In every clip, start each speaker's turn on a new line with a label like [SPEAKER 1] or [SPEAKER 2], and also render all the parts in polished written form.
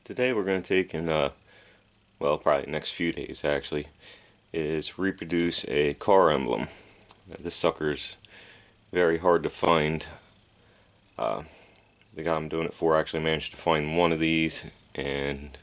[SPEAKER 1] Today we're going to take and, well, probably next few days actually, is reproduce a car emblem. Now, this sucker's very hard to find. The guy I'm doing it for actually managed to find one of these, and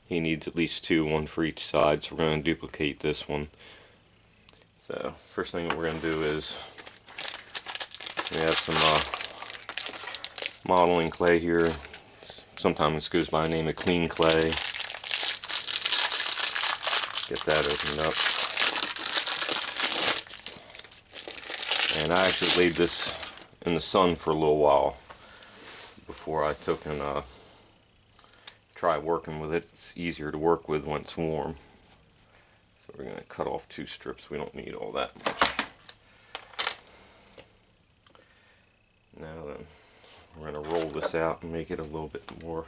[SPEAKER 1] he needs at least two, one for each side, so we're going to duplicate this one. So, first thing that we're going to do is, we have some modeling clay here. Sometimes it goes by the name of clean clay. Get that opened up. And I actually laid this in the sun for a little while before I took and tried working with it. It's easier to work with when it's warm. So we're going to cut off two strips. We don't need all that much. Now then, we're going to roll this out and make it a little bit more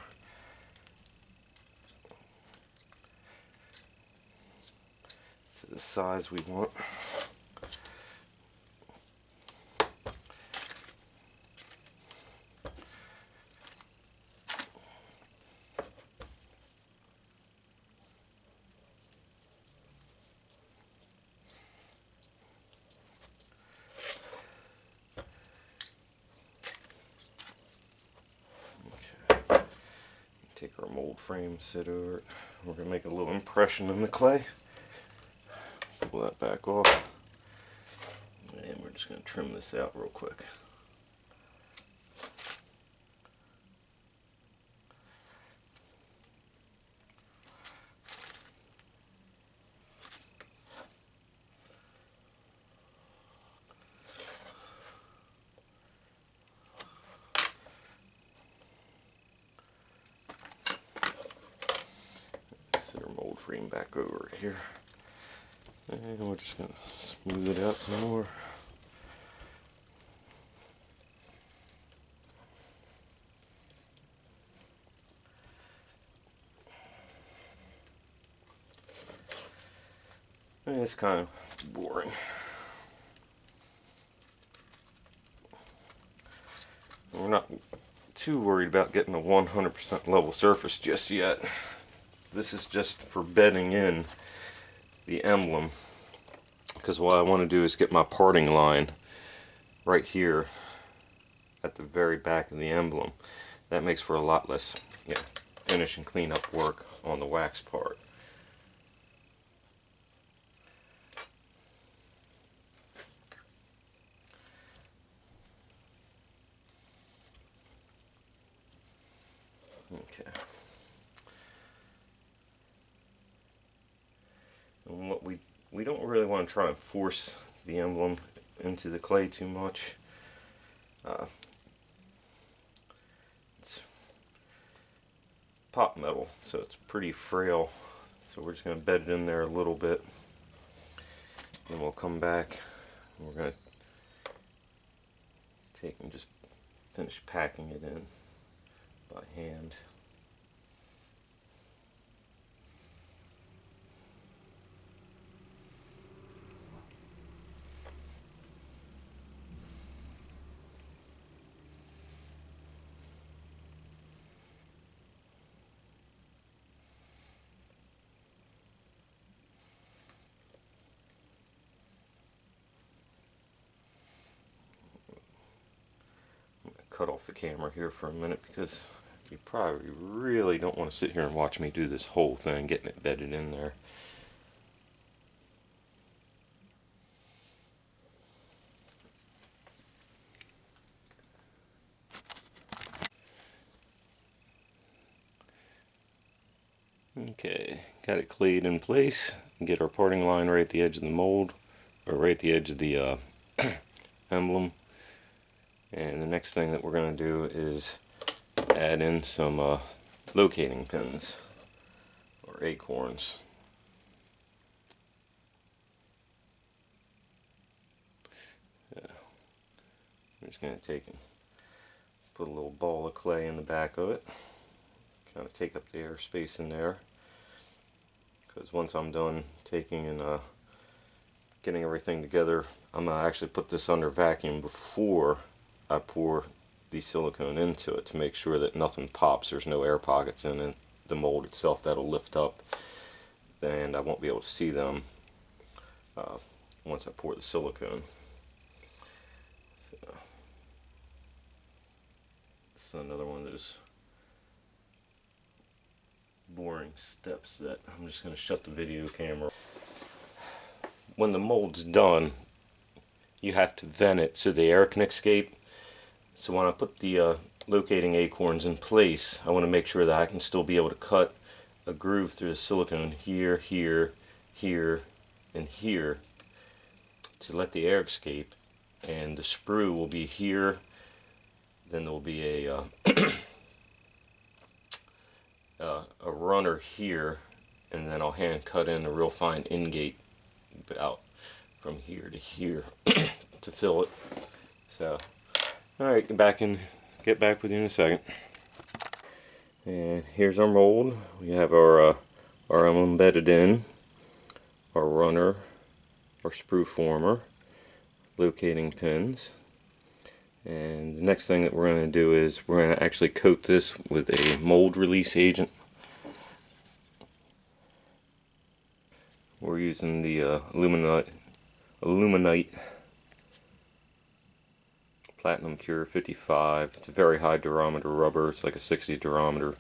[SPEAKER 1] to the size we want. Take our mold frame, sit over it. We're going to make a little impression in the clay. Pull that back off. And we're just going to trim this out real quick. Mold frame back over here, and we're just going to smooth it out some more. And it's kind of boring. We're not too worried about getting a 100% level surface just yet. This is just for bedding in the emblem, because what I want to do is get my parting line right here at the very back of the emblem. That makes for a lot less finish and cleanup work on the wax part. Okay. And what we don't really want to try and force the emblem into the clay too much. It's pot metal, so it's pretty frail. So we're just going to bed it in there a little bit. Then we'll come back and we're going to take and just finish packing it in by hand. Cut off the camera here for a minute because you probably really don't want to sit here and watch me do this whole thing, getting it bedded in there. Okay, got it clayed in place. Get our parting line right at the edge of the mold, or right at the edge of the emblem. And the next thing that we're going to do is add in some locating pins, or acorns. I'm just going to take and put a little ball of clay in the back of it. Kind of take up the airspace in there. Because once I'm done taking and getting everything together, I'm going to actually put this under vacuum before I pour the silicone into it to make sure that nothing pops, there's no air pockets in it, the mold itself that'll lift up, and I won't be able to see them once I pour the silicone. So, this is another one of those boring steps that I'm just going to shut the video camera. When the mold's done, you have to vent it so the air can escape. So when I put the locating acorns in place, I want to make sure that I can still be able to cut a groove through the silicone here, here, here, and here to let the air escape. And the sprue will be here, then there will be a runner here, and then I'll hand cut in a real fine ingate about from here to here to fill it. So, alright, get back with you in a second. And here's our mold. We have our emblem embedded in, our runner, our sprue former, locating pins. And the next thing that we're going to do is we're going to actually coat this with a mold release agent. We're using the Aluminite Platinum Cure 55. It's a very high durometer rubber. It's like a 60 durometer.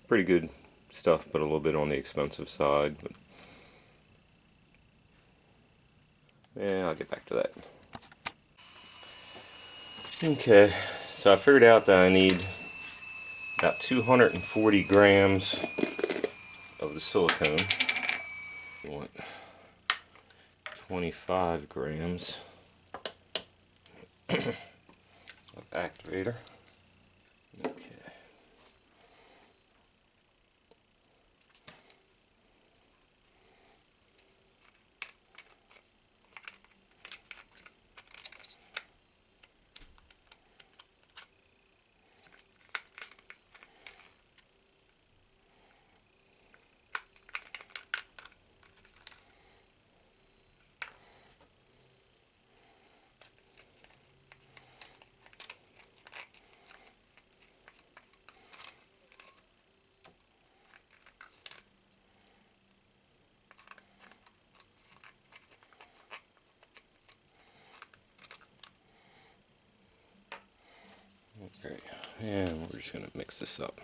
[SPEAKER 1] Pretty good stuff, but a little bit on the expensive side. But yeah, I'll get back to that. Okay, so I figured out that I need about 240 grams of the silicone. I want 25 grams of activator. Okay. Okay, and we're just going to mix this up.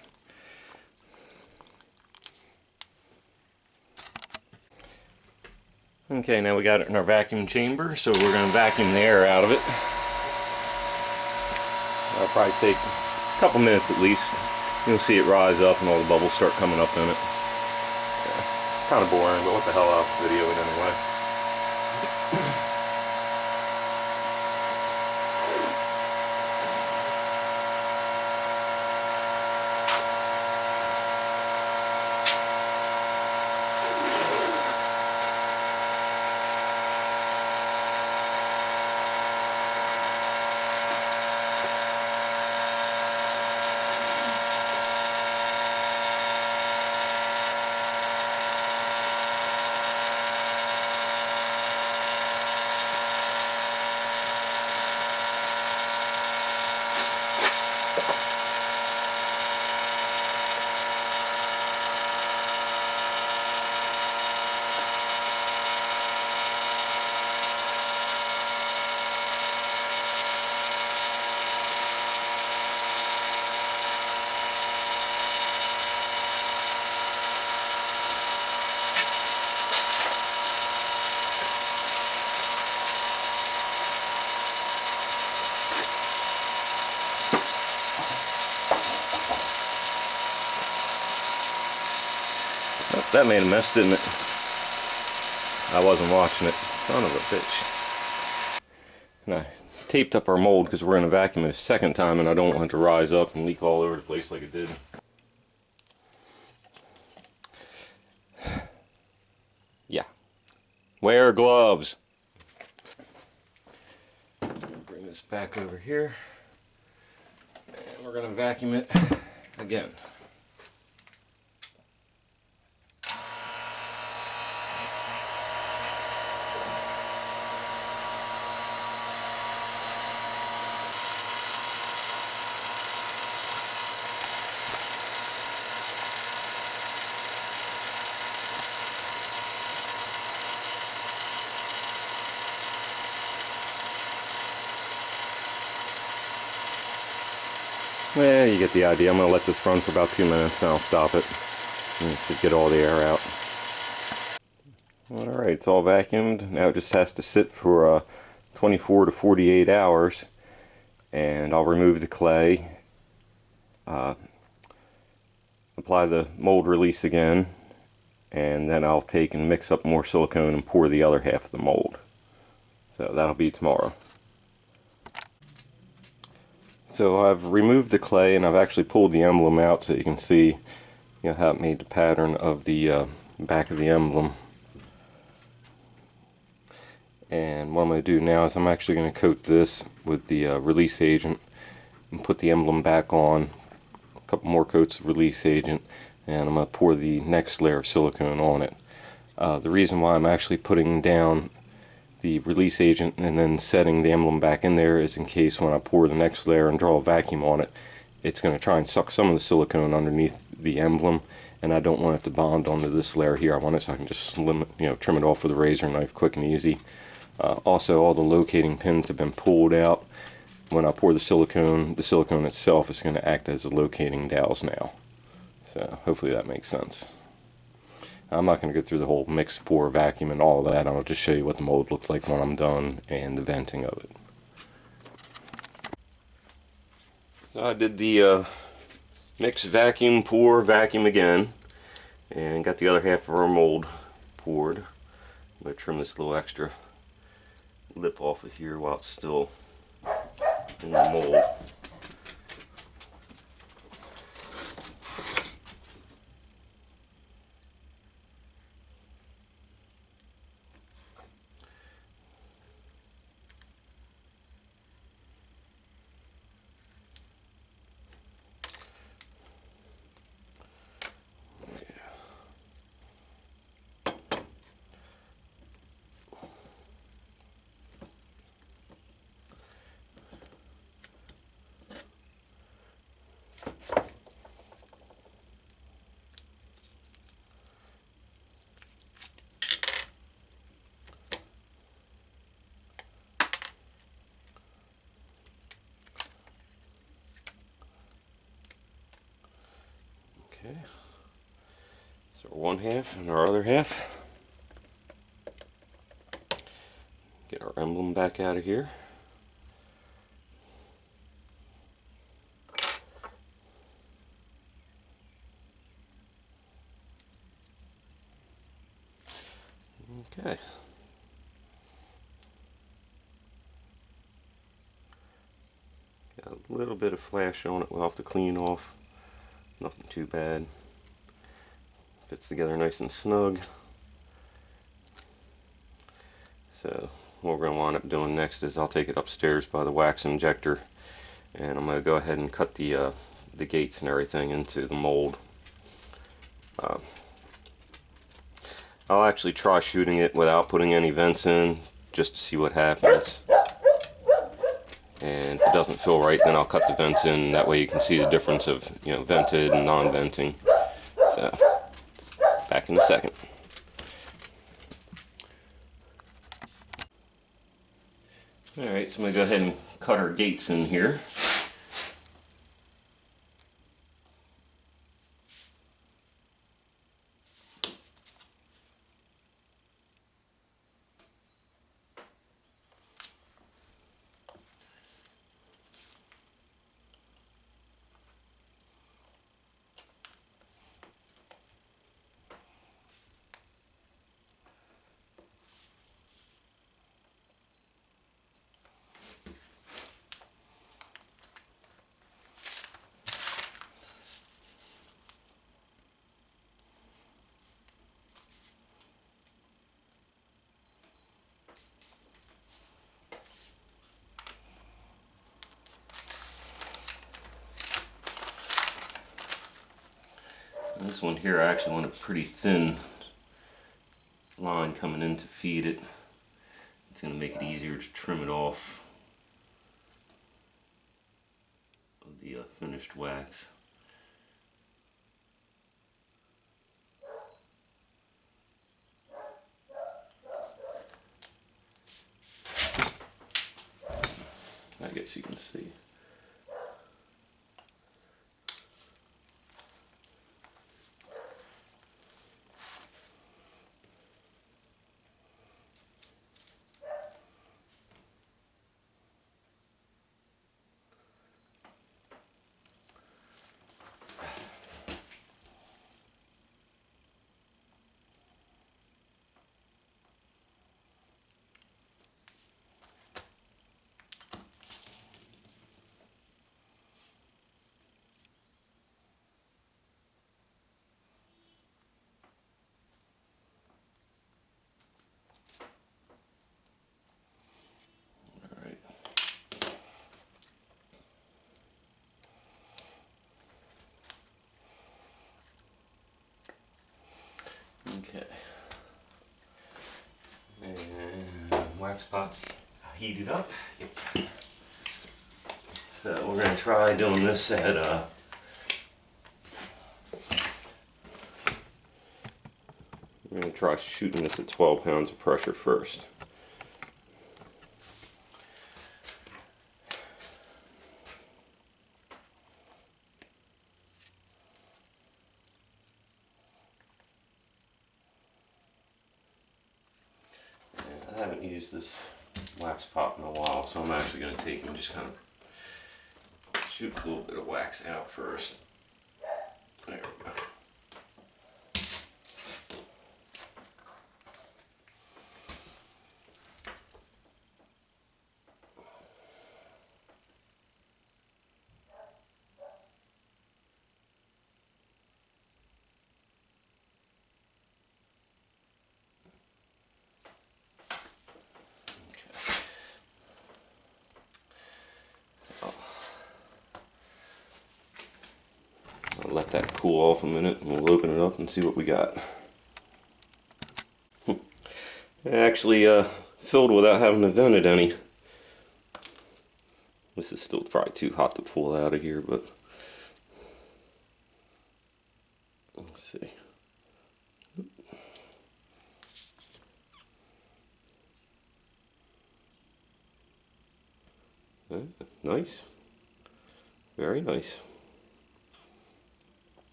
[SPEAKER 1] Okay, now we got it in our vacuum chamber, so we're going to vacuum the air out of it. That'll probably take a couple minutes at least. You'll see it rise up and all the bubbles start coming up in it. Yeah, kind of boring, but what the hell, I'll video it anyway. That made a mess, didn't it? I wasn't watching it. Son of a bitch. And I taped up our mold because we're going to vacuum it a second time and I don't want it to rise up and leak all over the place like it did. Yeah. Wear gloves. Bring this back over here. And we're going to vacuum it again. Yeah, you get the idea. I'm going to let this run for about 2 minutes and I'll stop it to get all the air out. Alright, it's all vacuumed. Now it just has to sit for 24 to 48 hours, and I'll remove the clay, apply the mold release again, and then I'll take and mix up more silicone and pour the other half of the mold. So that'll be tomorrow. So I've removed the clay and I've actually pulled the emblem out so you can see, how it made the pattern of the back of the emblem. And what I'm going to do now is I'm actually going to coat this with the release agent and put the emblem back on, a couple more coats of release agent, and I'm going to pour the next layer of silicone on it. The reason why I'm actually putting down the release agent and then setting the emblem back in there is in case when I pour the next layer and draw a vacuum on it, it's going to try and suck some of the silicone underneath the emblem, and I don't want it to bond onto this layer here. I want it so I can just trim it off with a razor knife quick and easy. Also, all the locating pins have been pulled out. When I pour the silicone itself is going to act as the locating dowels now. So hopefully that makes sense. I'm not going to go through the whole mix, pour, vacuum, and all of that. I'll just show you what the mold looks like when I'm done and the venting of it. So I did the mix, vacuum, pour, vacuum again, and got the other half of our mold poured. I'm going to trim this little extra lip off of here while it's still in the mold. Okay, so one half and our other half. Get our emblem back out of here. Okay. Got a little bit of flash on it we'll have to clean off. Nothing too bad. Fits together nice and snug. So what we're going to wind up doing next is I'll take it upstairs by the wax injector, and I'm going to go ahead and cut the gates and everything into the mold. I'll actually try shooting it without putting any vents in, just to see what happens. And if it doesn't feel right, then I'll cut the vents in. That way you can see the difference of vented and non-venting. So back in a second. Alright, so I'm going to go ahead and cut our gates in here. This one here, I actually want a pretty thin line coming in to feed it. It's going to make it easier to trim it off of the finished wax. I guess you can see. wax pot's heated up. Yep. So we're going to try doing this at we're going to try shooting this at 12 pounds of pressure first. I haven't used this wax pot in a while, so I'm actually going to take and just kind of shoot a little bit of wax out first. There we go. I'll let that cool off a minute and we'll open it up and see what we got. Actually filled without having to vent it any. This is still probably too hot to pull out of here, but let's see. Nice. Very nice.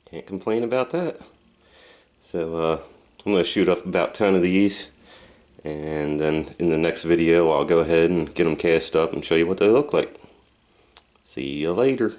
[SPEAKER 1] Can't complain about that. So I'm going to shoot up about 10 of these, and then in the next video I'll go ahead and get them cast up and show you what they look like. See you later.